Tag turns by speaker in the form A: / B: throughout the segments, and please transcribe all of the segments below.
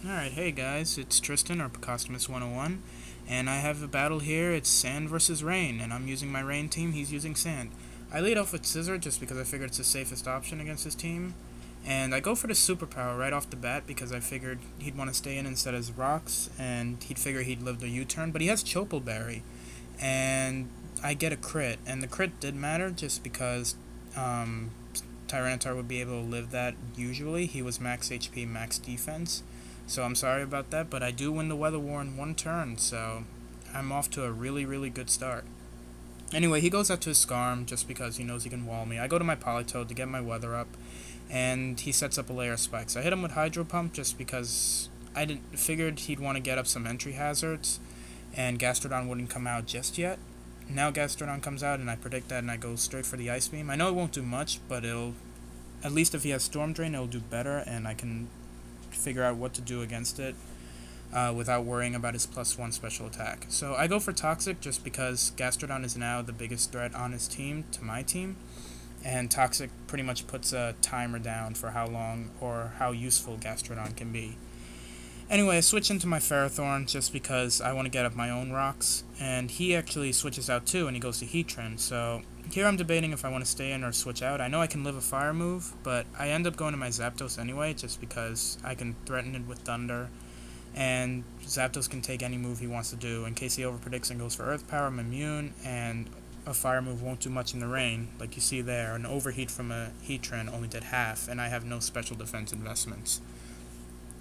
A: Alright, hey guys, it's Tristan, or Pacostames101, and I have a battle here. It's Sand versus Rain, and I'm using my Rain team, he's using Sand. I lead off with Scissor just because I figured it's the safest option against his team, and I go for the Superpower right off the bat because I figured he'd want to stay in instead of Rocks, and he'd figure he'd live the U-turn, but he has Chopelberry, and I get a crit, and the crit did matter just because Tyranitar would be able to live that usually. He was max HP, max defense. So I'm sorry about that, but I do win the Weather War in one turn, so I'm off to a really good start. Anyway, he goes up to his Scarm just because he knows he can wall me. I go to my Politoed to get my weather up, and he sets up a layer of spikes. I hit him with Hydro Pump just because I figured he'd want to get up some entry hazards, and Gastrodon wouldn't come out just yet. Now Gastrodon comes out, and I predict that, and I go straight for the Ice Beam. I know it won't do much, but it'll, at least if he has Storm Drain, it'll do better, and I can figure out what to do against it without worrying about his +1 special attack. So I go for Toxic just because Gastrodon is now the biggest threat on his team to my team, and Toxic pretty much puts a timer down for how long or how useful Gastrodon can be. Anyway, I switch into my Ferrothorn just because I want to get up my own rocks, and he actually switches out too, and he goes to Heatran, so here I'm debating if I want to stay in or switch out. I know I can live a fire move, but I end up going to my Zapdos anyway, just because I can threaten it with Thunder, and Zapdos can take any move he wants to do. In case he overpredicts and goes for Earth Power, I'm immune, and a fire move won't do much in the rain, like you see there. An overheat from a Heatran only did half, and I have no special defense investments.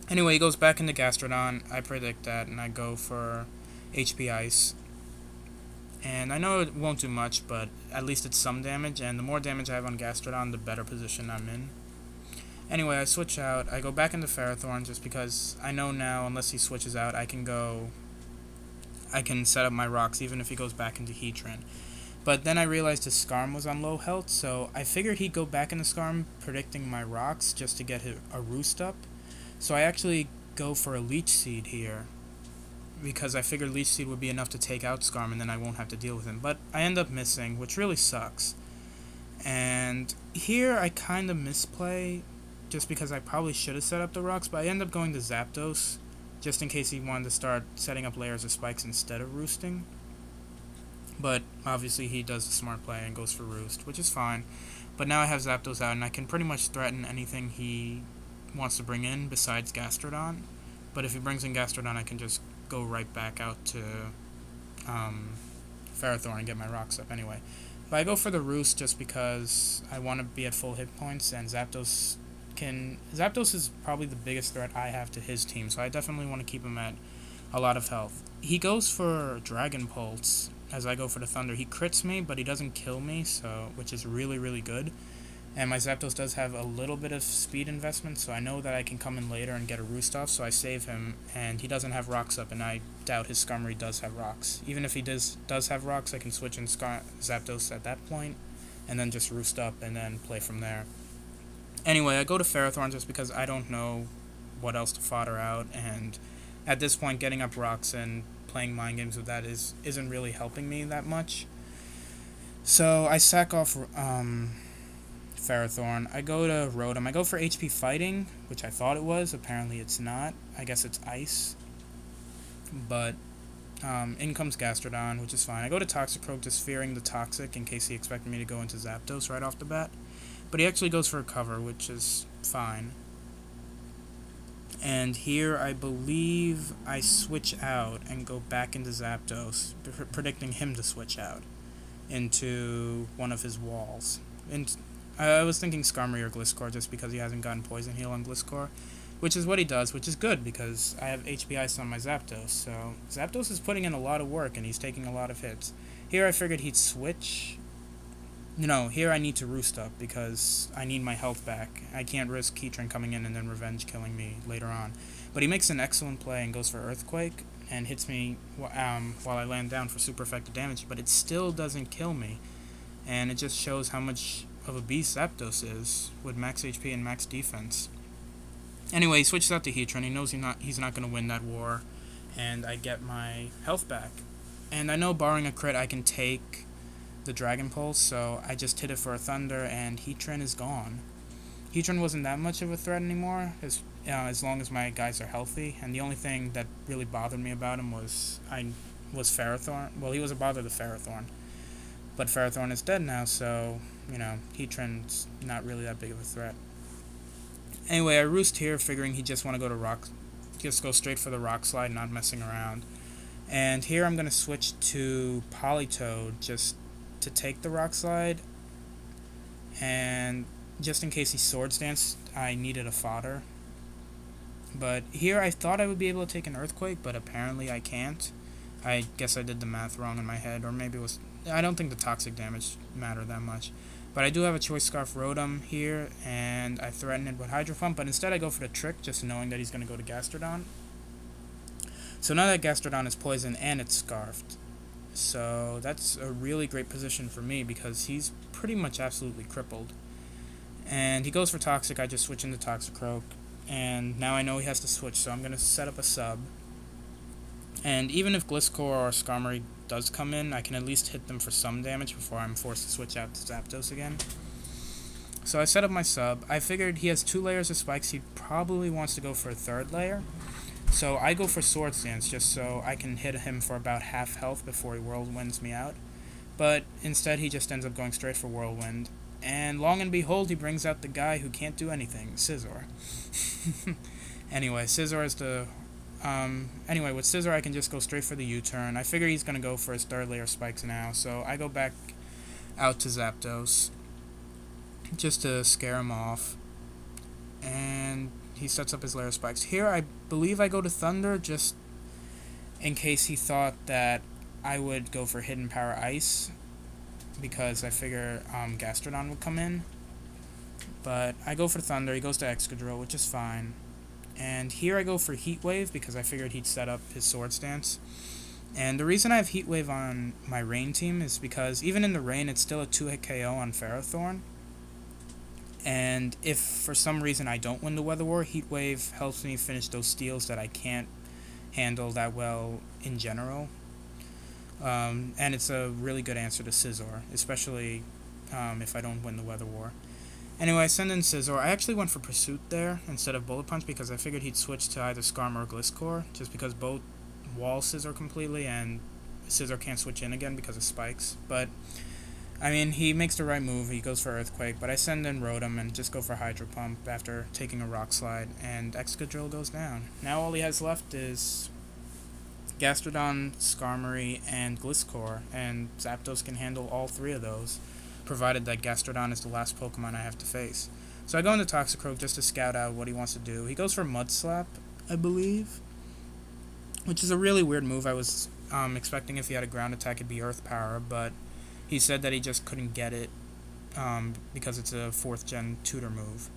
A: Anyway, he goes back into Gastrodon, I predict that, and I go for HP Ice. And I know it won't do much, but at least it's some damage, and the more damage I have on Gastrodon, the better position I'm in. Anyway, I switch out, I go back into Ferrothorn just because I know now, unless he switches out, I can set up my rocks even if he goes back into Heatran. But then I realized his Scarm was on low health, so I figured he'd go back into Scarm, predicting my rocks just to get a roost up. So I actually go for a Leech Seed here, because I figured Leech Seed would be enough to take out Scarm and then I won't have to deal with him. But I end up missing, which really sucks. And here I kind of misplay, just because I probably should have set up the rocks, but I end up going to Zapdos, just in case he wanted to start setting up layers of spikes instead of roosting. But obviously he does the smart play and goes for roost, which is fine. But now I have Zapdos out, and I can pretty much threaten anything he wants to bring in besides Gastrodon. But if he brings in Gastrodon, I can just go right back out to Ferrothorn and get my rocks up anyway. But I go for the Roost just because I want to be at full hit points, and Zapdos is probably the biggest threat I have to his team, so I definitely want to keep him at a lot of health. He goes for Dragon Pulse as I go for the Thunder. He crits me, but he doesn't kill me, so which is really good. And my Zapdos does have a little bit of speed investment, so I know that I can come in later and get a Roost off, so I save him, and he doesn't have rocks up, and I doubt his Skarmory does have rocks. Even if he does have rocks, I can switch in Zapdos at that point, and then just Roost up, and then play from there. Anyway, I go to Ferrothorn just because I don't know what else to fodder out, and at this point, getting up rocks and playing mind games with that isn't really helping me that much. So I sack off Ferrothorn. I go to Rotom. I go for HP Fighting, which I thought it was. Apparently it's not. I guess it's Ice. But in comes Gastrodon, which is fine. I go to Toxicroak, just fearing the Toxic in case he expected me to go into Zapdos right off the bat. But he actually goes for a cover, which is fine. And here I believe I switch out and go back into Zapdos, predicting him to switch out into one of his walls. And I was thinking Skarmory or Gliscor just because he hasn't gotten Poison Heal on Gliscor, which is what he does, which is good because I have HP Ice on my Zapdos, so Zapdos is putting in a lot of work and he's taking a lot of hits. Here I figured he'd switch. No, here I need to Roost up because I need my health back. I can't risk Heatran coming in and then Revenge killing me later on. But he makes an excellent play and goes for Earthquake and hits me while I land down for super effective damage, but it still doesn't kill me. And it just shows how much of a beast Zapdos is with max HP and max defense. Anyway, he switches out to Heatran. He knows he's not going to win that war, and I get my health back. And I know barring a crit I can take the Dragon Pulse, so I just hit it for a Thunder, and Heatran is gone. Heatran wasn't that much of a threat anymore. His as long as my guys are healthy. And the only thing that really bothered me about him was Ferrothorn. Well, he was a bother to Ferrothorn, but Ferrothorn is dead now, so Heatran's not really that big of a threat. Anyway, I roost here, figuring he just want to just go straight for the rock slide, not messing around. And here I'm gonna switch to Politoed just to take the rock slide, and just in case he Swords Dance, I needed a fodder. But here I thought I would be able to take an Earthquake, but apparently I can't. I guess I did the math wrong in my head, or maybe it was... I don't think the toxic damage mattered that much. But I do have a Choice Scarf Rotom here, and I threaten it with Hydro Pump, but instead I go for the Trick, just knowing that he's going to go to Gastrodon. So now that Gastrodon is poisoned and it's Scarfed, so that's a really great position for me, because he's pretty much absolutely crippled. And he goes for Toxic, I just switch into Toxicroak, and now I know he has to switch, so I'm going to set up a sub. And even if Gliscor or Skarmory does come in, I can at least hit them for some damage before I'm forced to switch out to Zapdos again. So I set up my sub. I figured he has 2 layers of spikes, he probably wants to go for a 3rd layer. So I go for Swords Dance just so I can hit him for about half health before he Whirlwinds me out. But instead he just ends up going straight for Whirlwind. And long and behold, he brings out the guy who can't do anything, Scizor. Anyway, Scizor is the... Anyway, with Scizor I can just go straight for the U-turn. I figure he's going to go for his 3rd layer spikes now, so I go back out to Zapdos just to scare him off. And he sets up his layer spikes. Here I believe I go to Thunder just in case he thought that I would go for Hidden Power Ice, because I figure Gastrodon would come in. But I go for Thunder, he goes to Excadrill, which is fine. And here I go for Heat Wave because I figured he'd set up his Swords Dance. And the reason I have Heat Wave on my Rain team is because even in the rain, it's still a 2-hit KO on Ferrothorn. And if for some reason I don't win the Weather War, Heat Wave helps me finish those steals that I can't handle that well in general. And it's a really good answer to Scizor, especially if I don't win the Weather War. Anyway, I send in Scizor. I actually went for Pursuit there instead of Bullet Punch because I figured he'd switch to either Skarmory or Gliscor, just because both wall Scizor completely and Scizor can't switch in again because of spikes. But, I mean, he makes the right move. He goes for Earthquake, but I send in Rotom and just go for Hydro Pump after taking a Rock Slide, and Excadrill goes down. Now all he has left is Gastrodon, Skarmory, and Gliscor, and Zapdos can handle all 3 of those, provided that Gastrodon is the last Pokemon I have to face. So I go into Toxicroak just to scout out what he wants to do. He goes for Mud Slap, I believe, which is a really weird move. I was expecting if he had a ground attack it'd be Earth Power, but he said that he just couldn't get it because it's a 4th gen tutor move.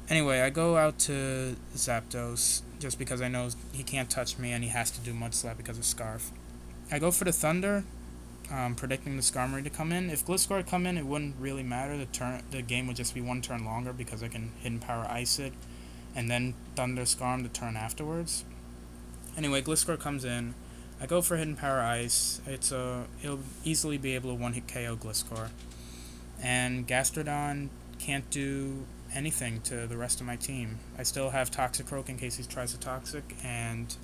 A: Anyway, I go out to Zapdos just because I know he can't touch me and he has to do Mud Slap because of Scarf. I go for the Thunder, predicting the Skarmory to come in. If Gliscor had come in, it wouldn't really matter. The game would just be 1 turn longer because I can Hidden Power Ice it and then Thunder Skarm the turn afterwards. Anyway, Gliscor comes in. I go for Hidden Power Ice. It'll easily be able to 1-hit KO Gliscor. And Gastrodon can't do anything to the rest of my team. I still have Toxicroak in case he tries to Toxic, and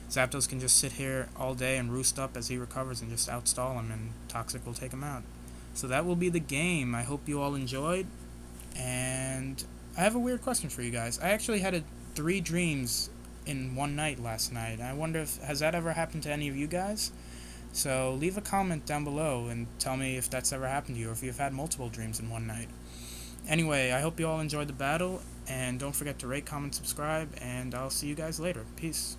A: Zapdos can just sit here all day and roost up as he recovers and just outstall him, and Toxic will take him out. So that will be the game. I hope you all enjoyed, and I have a weird question for you guys. I actually had 3 dreams in one night last night. I wonder if has that ever happened to any of you guys? So leave a comment down below and tell me if that's ever happened to you, or if you've had multiple dreams in one night. Anyway, I hope you all enjoyed the battle, and don't forget to rate, comment, subscribe, and I'll see you guys later. Peace.